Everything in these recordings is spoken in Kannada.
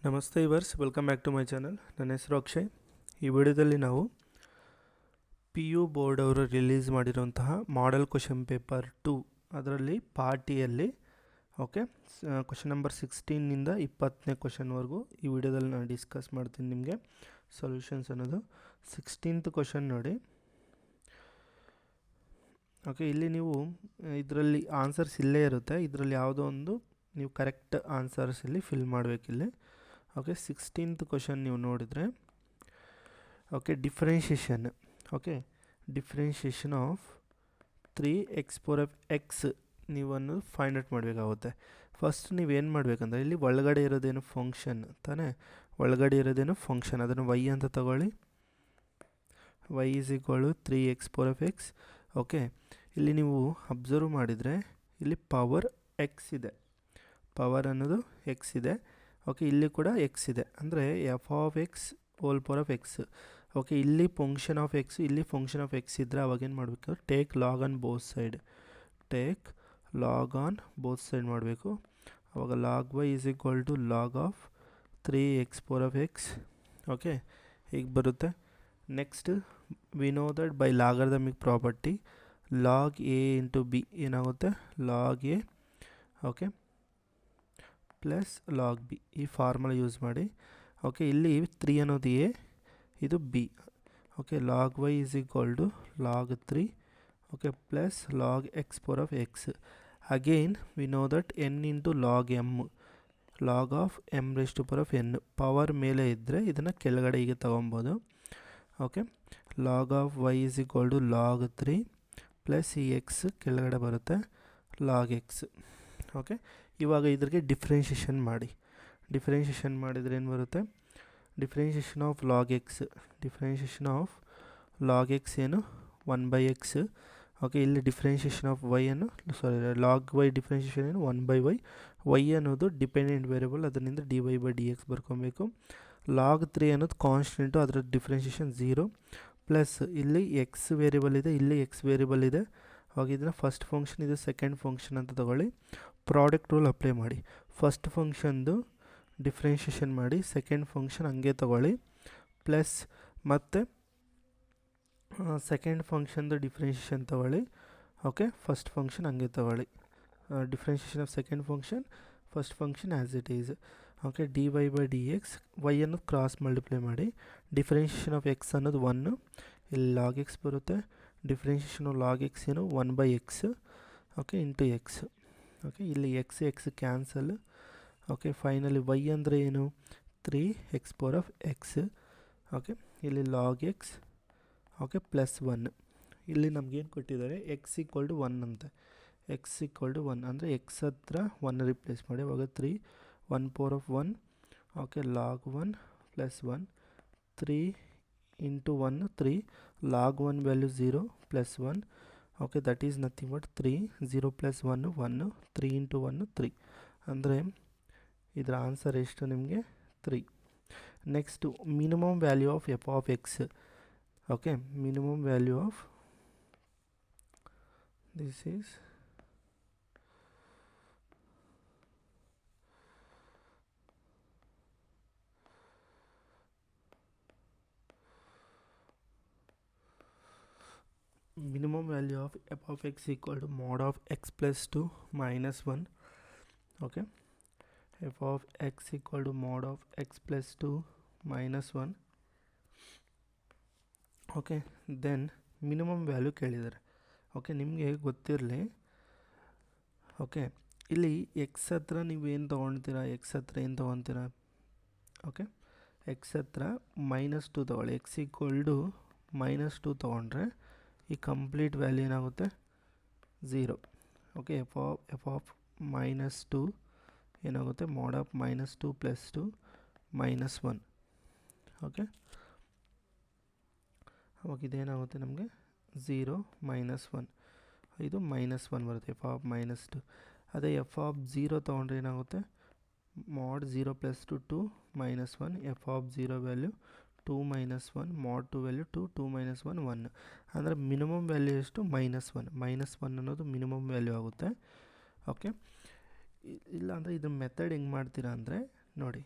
ನಮಸ್ತೆ ಇವರ್ಸ್, welcome back to my channel. ನನ್ನ ಹೆಸರು ಅಕ್ಷಯ್. ಈ ವಿಡಿಯೋದಲ್ಲಿ ನಾವು ಪಿ ಯು ಬೋರ್ಡ್ ಅವರು ರಿಲೀಸ್ ಮಾಡಿರುವಂತಹ ಮಾಡೆಲ್ ಕ್ವಶನ್ ಪೇಪರ್ 2 ಅದರಲ್ಲಿ ಪಾರ್ಟ್ ಎಯಲ್ಲಿ ಕ್ವಶನ್ ನಂಬರ್ 16ನಿಂದ 20ನೇ ಕ್ವಶನ್ವರೆಗೂ ಈ ವಿಡಿಯೋದಲ್ಲಿ ನಾನು ಡಿಸ್ಕಸ್ ಮಾಡ್ತೀನಿ. ನಿಮಗೆ ಸೊಲ್ಯೂಷನ್ಸ್ ಅನ್ನೋದು 16th ಕ್ವಶನ್ ನೋಡಿ. ಇಲ್ಲಿ ನೀವು ಇದರಲ್ಲಿ ಆನ್ಸರ್ಸ್ ಇಲ್ಲೇ ಇರುತ್ತೆ. ಇದರಲ್ಲಿ ಯಾವುದೋ ಒಂದು ನೀವು ಕರೆಕ್ಟ್ ಆನ್ಸರ್ಸ್ ಇಲ್ಲಿ ಫಿಲ್ ಮಾಡಬೇಕಿಲ್ಲಿ. 16th ಕ್ವಶನ್ ನೀವು ನೋಡಿದರೆ ಡಿಫ್ರೆನ್ಷಿಯೇಷನ್ ಡಿಫ್ರೆನ್ಷಿಯೇಷನ್ ಆಫ್ 3x ನೀವನ್ನು ಫೈಂಡ್ ಔಟ್ ಮಾಡಬೇಕಾಗುತ್ತೆ. ಫಸ್ಟ್ ನೀವೇನು ಮಾಡಬೇಕಂದ್ರೆ ಇಲ್ಲಿ ಒಳಗಡೆ ಇರೋದೇನು ಫಂಕ್ಷನ್ ತಾನೇ, ಒಳಗಡೆ ಇರೋದೇನು ಫಂಕ್ಷನ್, ಅದನ್ನು y ಅಂತ ತಗೊಳ್ಳಿ. y = 3x. ಇಲ್ಲಿ ನೀವು ಅಬ್ಸರ್ವ್ ಮಾಡಿದರೆ ಇಲ್ಲಿ ಪವರ್ x ಇದೆ, ಪವರ್ ಅನ್ನೋದು x ಇದೆ. ಇಲ್ಲಿ ಕೂಡ x ಇದೆ, ಅಂದರೆ f(x)(x). ಇಲ್ಲಿ ಫಂಕ್ಷನ್ ಆಫ್ x, ಇಲ್ಲಿ ಫಂಕ್ಷನ್ ಆಫ್ x ಇದ್ದರೆ ಅವಾಗೇನು ಮಾಡಬೇಕು, take log on both side, ಮಾಡಬೇಕು. ಅವಾಗ log y = log of 3x. ಹೀಗೆ ಬರುತ್ತೆ. Next we know that by ಲಾಗರ್ದಮಿಕ್ property log a into b ಏನಾಗುತ್ತೆ, log a plus log B. ಈ ಫಾರ್ಮುಲಾ ಯೂಸ್ ಮಾಡಿ. ಇಲ್ಲಿ 3 ಅನ್ನೋದು a, ಇದು b. Log y = log 3 plus log x. Again we know that n into log m, log of m⁴n. Power ಮೇಲೆ ಇದ್ದರೆ ಇದನ್ನು ಕೆಳಗಡೆ ಹೀಗೆ ತೊಗೊಬೋದು. Log of y = log 3 plus ಈ x ಕೆಳಗಡೆ ಬರುತ್ತೆ, ಲಾಗ್ x. ಇವಾಗ ಇದ್ರಿಗೆ ಡಿಫ್ರೆನ್ಷಿಯೇಷನ್ ಮಾಡಿ. ಡಿಫ್ರೆನ್ಷಿಯೇಷನ್ ಮಾಡಿದರೆ ಏನು ಬರುತ್ತೆ, ಡಿಫ್ರೆನ್ಷಿಯೇಷನ್ ಆಫ್ ಲಾಗ್ x ಏನು 1/x. ಇಲ್ಲಿ ಡಿಫ್ರೆನ್ಷಿಯೇಷನ್ ಆಫ್ y ಅನ್ನು ಲಾಗ್ y ಡಿಫ್ರೆನ್ಷಿಯೇಷನ್ ಏನು 1/y. y ಅನ್ನೋದು ಡಿಪೆಂಡೆಂಟ್ ವೇರಿಯಬಲ್, ಅದರಿಂದ dy/dx ಬರ್ಕೊಬೇಕು. ಲಾಗ್ 3 ಅನ್ನೋದು ಕಾನ್ಸ್ಟೆಂಟು, ಅದರ ಡಿಫ್ರೆನ್ಷಿಯೇಷನ್ 0 ಪ್ಲಸ್ ಇಲ್ಲಿ x ವೇರಿಯಬಲ್ ಇದೆ, ಇಲ್ಲಿ x ವೇರಿಯಬಲ್ ಇದೆ. ಇದನ್ನು ಫಸ್ಟ್ ಫಂಕ್ಷನ್, ಇದು ಸೆಕೆಂಡ್ ಫಂಕ್ಷನ್ ಅಂತ ತಗೊಳ್ಳಿ. ಪ್ರಾಡಕ್ಟ್ ರೂಲ್ ಅಪ್ಲೈ ಮಾಡಿ. ಫಸ್ಟ್ ಫಂಕ್ಷನ್ದು ಡಿಫ್ರೆನ್ಷಿಯೇಷನ್ ಮಾಡಿ, ಸೆಕೆಂಡ್ ಫಂಕ್ಷನ್ ಹಂಗೆ ತಗೊಳ್ಳಿ. ಪ್ಲಸ್ ಮತ್ತು ಸೆಕೆಂಡ್ ಫಂಕ್ಷನ್ದು ಡಿಫ್ರೆನ್ಷಿಯೇಷನ್ ತಗೊಳ್ಳಿ. ಫಸ್ಟ್ ಫಂಕ್ಷನ್ ಹಂಗೆ ತಗೊಳ್ಳಿ. Differentiation of second function, first function as it is. dy/dx. y ಅನ್ನು ಕ್ರಾಸ್ ಮಲ್ಟಿಪ್ಲೈ ಮಾಡಿ. ಡಿಫ್ರೆನ್ಷಿಯೇಷನ್ ಆಫ್ x ಅನ್ನೋದು 1, ಇಲ್ಲಿ ಲಾಗ್ x ಬರುತ್ತೆ. ಡಿಫ್ರೆನ್ಷಿಯೇಷನ್ ಆಫ್ ಲಾಗ್ x ಏನು 1/x ಇಂಟು x. ಇಲ್ಲಿ x ಕ್ಯಾನ್ಸಲ್. ಫೈನಲಿ y ಅಂದರೆ ಏನು 3x. ಇಲ್ಲಿ ಲಾಗ್ x ಪ್ಲಸ್ 1. ಇಲ್ಲಿ ನಮಗೇನು ಕೊಟ್ಟಿದ್ದಾರೆ, x = 1 ಅಂತೆ. x = 1 ಅಂದರೆ x ಹತ್ರ 1 ರಿಪ್ಲೇಸ್ ಮಾಡಿ. ಅವಾಗ 3 1/1 log 1 plus 1. 3 into 1 3, log 1 value 0 plus 1. That is nothing but 3. 0 plus 1 1, 3 into 1 3. ಅಂದರೆ ಇದರ ಆನ್ಸರ್ ಎಷ್ಟು ನಿಮಗೆ 3. Next minimum value of f(x). Minimum value of this is minimum value of f(x) = mod of x plus 2 minus 1. f(x) = mod of x plus 2 minus 1. Then minimum value ಕೇಳಿದ್ದಾರೆ. ನಿಮಗೆ ಗೊತ್ತಿರಲಿ. ಇಲ್ಲಿ ಎಕ್ಸ್ ಹತ್ರ ನೀವು ಏನು ತೊಗೊಳ್ತೀರಾ, ಎಕ್ಸ್ ಹತ್ರ ಏನು ತೊಗೊತೀರಾ, ಎಕ್ಸ್ ಹತ್ರ -2 ತೊಗೊಳ್ಳಿ. x = -2 ತೊಗೊಂಡ್ರೆ ಈ ಕಂಪ್ಲೀಟ್ ವ್ಯಾಲ್ಯೂ ಏನಾಗುತ್ತೆ 0. f ಆಫ್ -2 ಏನಾಗುತ್ತೆ, mod ಆಫ್ -2 ಪ್ಲಸ್ 2 ಮೈನಸ್ 1. ಅವಾಗ ಇದೇನಾಗುತ್ತೆ ನಮಗೆ 0 -1. ಇದು -1 ಬರುತ್ತೆ, ಎಫ್ ಆಫ್ -2. ಅದೇ ಎಫ್ ಆಫ್ 0 ತೊಗೊಂಡ್ರೆ ಏನಾಗುತ್ತೆ, mod 0 plus 2 2 -1. F of 0 value 2 -1, mod 2 value 2 2 -1 1. ಅಂದರೆ ಮಿನಿಮಮ್ ವ್ಯಾಲ್ಯೂ ಎಷ್ಟು -1. -1 ಅನ್ನೋದು ಮಿನಿಮಮ್ ವ್ಯಾಲ್ಯೂ ಆಗುತ್ತೆ. ಇಲ್ಲ ಅಂದರೆ ಇದ್ರ ಮೆಥಡ್ ಹೆಂಗೆ ಮಾಡ್ತೀರಾ ಅಂದರೆ ನೋಡಿ,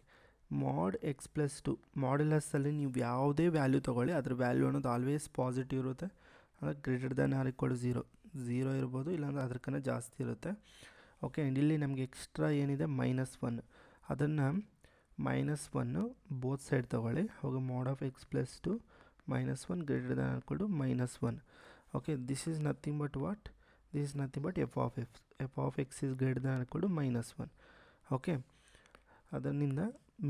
ಮಾಡ್ ಎಕ್ಸ್ ಪ್ಲಸ್ ಟು ಮಾಡ್ಯುಲಸಲ್ಲಿ ನೀವು ಯಾವುದೇ ವ್ಯಾಲ್ಯೂ ತೊಗೊಳ್ಳಿ ಅದ್ರ ವ್ಯಾಲ್ಯೂ ಅನ್ನೋದು ಆಲ್ವೇಸ್ ಪಾಸಿಟಿವ್ ಇರುತ್ತೆ, ಅಂದರೆ greater than or equal to zero ಇರ್ಬೋದು, ಇಲ್ಲಾಂದರೆ ಅದಕ್ಕಿಂತ ಜಾಸ್ತಿ ಇರುತ್ತೆ. ಓಕೆ, ಇಲ್ಲಿ ನಮಗೆ ಎಕ್ಸ್ಟ್ರಾ ಏನಿದೆ -1, ಅದನ್ನು -1 ಬೋತ್ ಸೈಡ್ ತೊಗೊಳ್ಳಿ. ಅವಾಗ mod of X plus two -1 greater than or equal to -1. Okay, this is nothing but what? This is nothing but F of X is greater than or equal to -1. Okay, ಅದರಿಂದ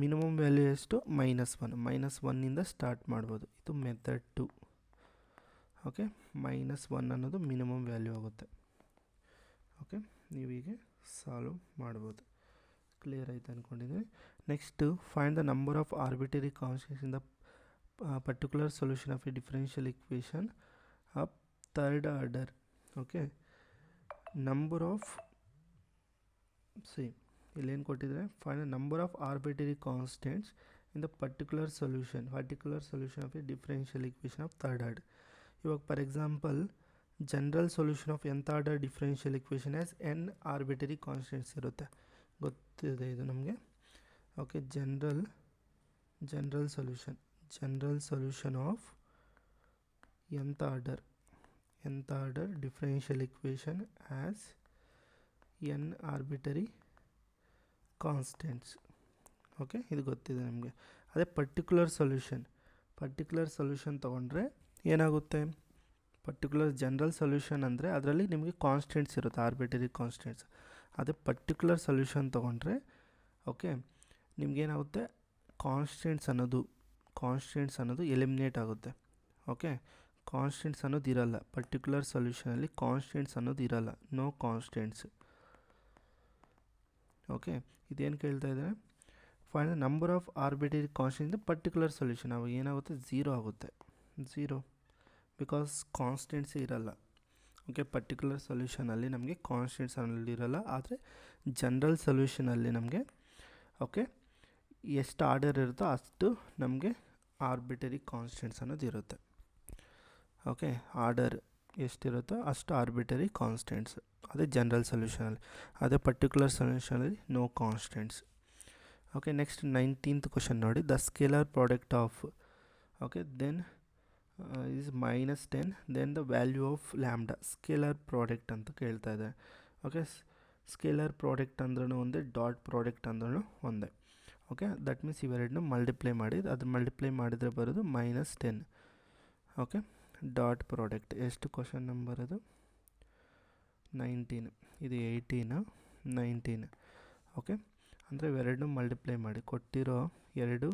ಮಿನಿಮಮ್ ವ್ಯಾಲ್ಯೂ ಎಷ್ಟು? -1 ಸ್ಟಾರ್ಟ್ ಮಾಡ್ಬೋದು. ಇದು ಮೆಥಡ್ 2. ಓಕೆ, -1 ಅನ್ನೋದು ಮಿನಿಮಮ್ ವ್ಯಾಲ್ಯೂ ಆಗುತ್ತೆ. ಓಕೆ, ನೀವೀಗೆ ಸಾಲ್ವ್ ಮಾಡ್ಬೋದು. ಕ್ಲಿಯರ್ ಆಯ್ತು ಅಂದ್ಕೊಂಡಿದ್ದೀನಿ. Next find the number of arbitrary constants in the particular solution of a differential equation of third order. Okay, number of ಇಲ್ಲೇನು ಕೊಟ್ಟಿದ್ದಾರೆ? Find the number of arbitrary constants in the particular solution of a differential equation of third order. ಇವಾಗ for example general solution of nth order differential equation as n arbitrary constants ಇರುತ್ತೆ, ಗೊತ್ತಿದೆ ಇದು ನಮಗೆ. Okay, general solution of nth order differential equation as n arbitrary constants. Okay, ಇದು ಗೊತ್ತಿದೆ ನಮಗೆ. ಅದೇ ಪರ್ಟಿಕ್ಯುಲರ್ ಸೊಲ್ಯೂಷನ್ ತೊಗೊಂಡ್ರೆ ಏನಾಗುತ್ತೆ? ಪರ್ಟಿಕ್ಯುಲರ್ ಜನರಲ್ ಸೊಲ್ಯೂಷನ್ ಅಂದರೆ ಅದರಲ್ಲಿ ನಿಮಗೆ ಕಾನ್ಸ್ಟೆಂಟ್ಸ್ ಇರುತ್ತೆ, ಆರ್ಬಿಟರಿ ಕಾನ್ಸ್ಟೆಂಟ್ಸ್. ಅದೇ ಪರ್ಟಿಕ್ಯುಲರ್ ಸೊಲ್ಯೂಷನ್ ತೊಗೊಂಡ್ರೆ ಓಕೆ ನಿಮಗೇನಾಗುತ್ತೆ? ಕಾನ್ಸ್ಟೆಂಟ್ಸ್ ಅನ್ನೋದು ಎಲಿಮಿನೇಟ್ ಆಗುತ್ತೆ. ಓಕೆ, ಕಾನ್ಸ್ಟೆಂಟ್ಸ್ ಅನ್ನೋದು ಇರಲ್ಲ. ಪರ್ಟಿಕ್ಯುಲರ್ ಸೊಲ್ಯೂಷನಲ್ಲಿ ಕಾನ್ಸ್ಟೆಂಟ್ಸ್ ಅನ್ನೋದು ಇರಲ್ಲ, ನೋ ಕಾನ್ಸ್ಟೆಂಟ್ಸ್. ಓಕೆ, ಇದೇನು ಕೇಳ್ತಾ ಇದ್ದಾರೆ? Find the number of ಆರ್ಬಿಟರಿ constant in the particular solution. ಅವಾಗ ಏನಾಗುತ್ತೆ? 0 ಆಗುತ್ತೆ. 0 ಬಿಕಾಸ್ ಕಾನ್ಸ್ಟೆಂಟ್ಸೇ ಇರಲ್ಲ. ಓಕೆ, ಪರ್ಟಿಕ್ಯುಲರ್ ಸೊಲ್ಯೂಷನಲ್ಲಿ ನಮಗೆ ಕಾನ್ಸ್ಟೆಂಟ್ಸ್ ಅನ್ನೋದು ಇರಲ್ಲ. ಆದರೆ ಜನರಲ್ ಸೊಲ್ಯೂಷನಲ್ಲಿ ನಮಗೆ ಓಕೆ ಎಷ್ಟು ಆರ್ಡರ್ ಇರುತ್ತೋ ಅಷ್ಟು ನಮಗೆ ಆರ್ಬಿಟರಿ ಕಾನ್ಸ್ಟೆಂಟ್ಸ್ ಅನ್ನೋದು ಇರುತ್ತೆ. ಓಕೆ, ಆರ್ಡರ್ ಎಷ್ಟಿರುತ್ತೋ ಅಷ್ಟು ಆರ್ಬಿಟರಿ ಕಾನ್ಸ್ಟೆಂಟ್ಸ್. ಅದೇ ಜನರಲ್ ಸೊಲ್ಯೂಷನಲ್ಲಿ. ಅದೇ ಪರ್ಟಿಕ್ಯುಲರ್ ಸೊಲ್ಯೂಷನಲ್ಲಿ no constants. Okay, next 19th question ನೋಡಿ. The scalar product of okay then is -10 then the value of lambda. Scalar product ಅಂತ ಕೇಳ್ತಾ ಇದೆ. ಓಕೆ, ಸ್ಕೇಲರ್ ಪ್ರಾಡಕ್ಟ್ ಅಂದ್ರೂ ಒಂದೇ, ಡಾಟ್ ಪ್ರಾಡಕ್ಟ್ ಅಂದ್ರೂ ಒಂದೇ. ಓಕೆ, ದಟ್ ಮೀನ್ಸ್ ಇವೆರಡನ್ನ ಮಲ್ಟಿಪ್ಲೈ ಮಾಡಿ, ಅದು ಮಲ್ಟಿಪ್ಲೈ ಮಾಡಿದರೆ ಬರೋದು -10. ಓಕೆ, ಡಾಟ್ ಪ್ರಾಡಕ್ಟ್ ಎಷ್ಟು? ಕ್ವಶನ್ ನಂಬರ್ ಅದು 19, ಇದು 18, 19. ಓಕೆ, ಅಂದರೆ ಇವೆರಡನ್ನೂ ಮಲ್ಟಿಪ್ಲೈ ಮಾಡಿ, ಕೊಟ್ಟಿರೋ ಎರಡು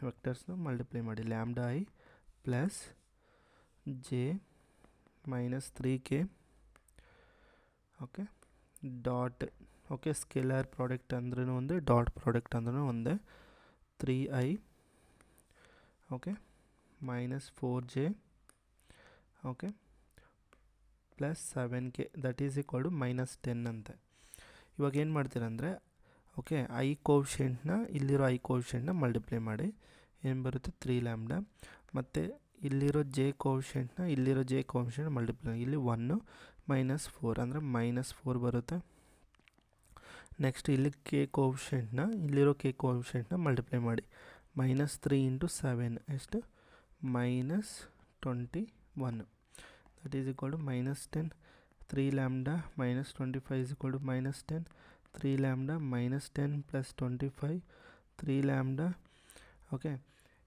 ವೆಕ್ಟರ್ಸ್ನ ಮಲ್ಟಿಪ್ಲೈ ಮಾಡಿ. Lambda i plus j -3k. Okay, dot okay scalar product ಅಂದ್ರೂ ಒಂದೇ, ಡಾಟ್ ಪ್ರಾಡಕ್ಟ್ ಅಂದ್ರೂ ಒಂದೇ. 3i okay -4j okay plus 7k that is equal to -10 ಅಂತೆ. ಇವಾಗ ಏನು ಮಾಡ್ತೀರಂದರೆ ಓಕೆ i ಕೋಫಿಷಿಯೆಂಟ್ನ ಇಲ್ಲಿರೋ i ಕೋಫಿಷಿಯೆಂಟ್ನ ಮಲ್ಟಿಪ್ಲೈ ಮಾಡಿ, ಏನು ಬರುತ್ತೆ? 3 ಲ್ಯಾಂಬ್ಡಾ. ಮತ್ತು ಇಲ್ಲಿರೋ j ಕೋಫಿಷಿಯೆಂಟ್ನ ಇಲ್ಲಿರೋ j ಕೋಫಿಷಿಯೆಂಟ್ ಮಲ್ಟಿಪ್ಲೈ, ಇಲ್ಲಿ 1 -4 ಅಂದರೆ -4 ಬರುತ್ತೆ. ನೆಕ್ಸ್ಟ್ ಇಲ್ಲಿ k ಕೋಫಿಷಿಯೆಂಟ್ನ ಇಲ್ಲಿರೋ k ಕೋಫಿಷಿಯೆಂಟ್ನ ಮಲ್ಟಿಪ್ಲೈ ಮಾಡಿ, -3 × 7 ಎಷ್ಟು? -21 that is equal to -10. 3 lambda -25 is equal to -10. 3 lambda -10 + 25 3 lambda okay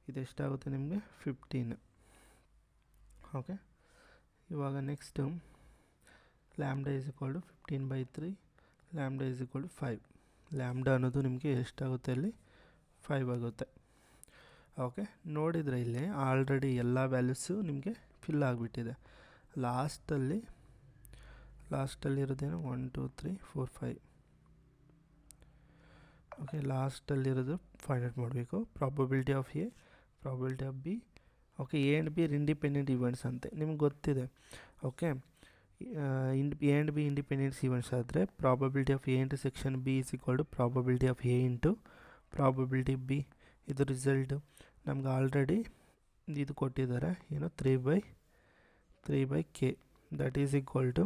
ಇದೆಷ್ಟಾಗುತ್ತೆ ನಿಮಗೆ? 15. ಓಕೆ, ಇವಾಗ next lambda is equal to 15/3, lambda is equal to 5. Lambda ಅನ್ನೋದು ನಿಮಗೆ ಎಷ್ಟಾಗುತ್ತೆ? ಅಲ್ಲಿ 5 ಆಗುತ್ತೆ. ಓಕೆ, ನೋಡಿದರೆ ಇಲ್ಲಿ ಆಲ್ರೆಡಿ ಎಲ್ಲ ವ್ಯಾಲ್ಯೂಸು ನಿಮಗೆ ಫಿಲ್ ಆಗಿಬಿಟ್ಟಿದೆ. ಲಾಸ್ಟಲ್ಲಿರೋದೇನು? 1 2 3 4 5. ಓಕೆ, ಲಾಸ್ಟಲ್ಲಿರೋದು ಫೈಂಡ್ ಔಟ್ ಮಾಡಬೇಕು. Probability of A, probability of B. Okay, A and B independent events ಅಂತೆ ನಿಮ್ಗೆ ಗೊತ್ತಿದೆ. Okay, A and B independent events ಆದರೆ probability of A intersection B is equal to probability of A into probability B. ಇದು ರಿಸಲ್ಟು ನಮ್ಗೆ ಆಲ್ರೆಡಿ ಇದು ಕೊಟ್ಟಿದ್ದಾರೆ, ಏನು? 3/k that is equal to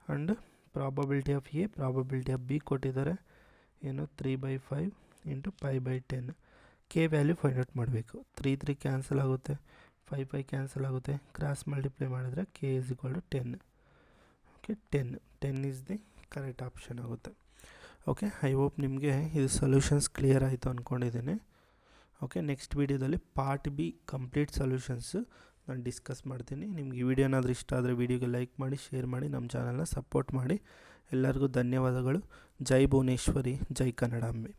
and probability of A probability of B ಕೊಟ್ಟಿದ್ದಾರೆ, ಏನು? 3/5 into pi by 10. K value find out ಮಾಡಬೇಕು. 3 ಕ್ಯಾನ್ಸಲ್ ಆಗುತ್ತೆ, 5 ಕ್ಯಾನ್ಸಲ್ ಆಗುತ್ತೆ, ಕ್ರಾಸ್ ಮಲ್ಟಿಪ್ಲೈ ಮಾಡಿದ್ರೆ K is equal to 10. Okay, 10 is the correct option ಆಗುತ್ತೆ. ಓಕೆ, ಐ ಹೋಪ್ ನಿಮಗೆ ಇದು ಸೊಲ್ಯೂಷನ್ಸ್ ಕ್ಲಿಯರ್ ಆಯಿತು ಅಂದ್ಕೊಂಡಿದ್ದೀನಿ. ಓಕೆ, ನೆಕ್ಸ್ಟ್ ವೀಡಿಯೋದಲ್ಲಿ ಪಾರ್ಟ್ ಬಿ ಕಂಪ್ಲೀಟ್ ಸೊಲ್ಯೂಷನ್ಸು ನಾನು ಡಿಸ್ಕಸ್ ಮಾಡ್ತೀನಿ. ನಿಮ್ಗೆ ಈ ವಿಡಿಯೋ ಏನಾದರೂ ಇಷ್ಟ ಆದರೆ ವಿಡಿಯೋಗೆ ಲೈಕ್ ಮಾಡಿ, ಶೇರ್ ಮಾಡಿ, ನಮ್ಮ ಚಾನಲ್ನ ಸಪೋರ್ಟ್ ಮಾಡಿ. ಎಲ್ಲರಿಗೂ ಧನ್ಯವಾದಗಳು. ಜೈ ಭುವನೇಶ್ವರಿ, ಜೈ ಕನ್ನಡಾಂಬೆ.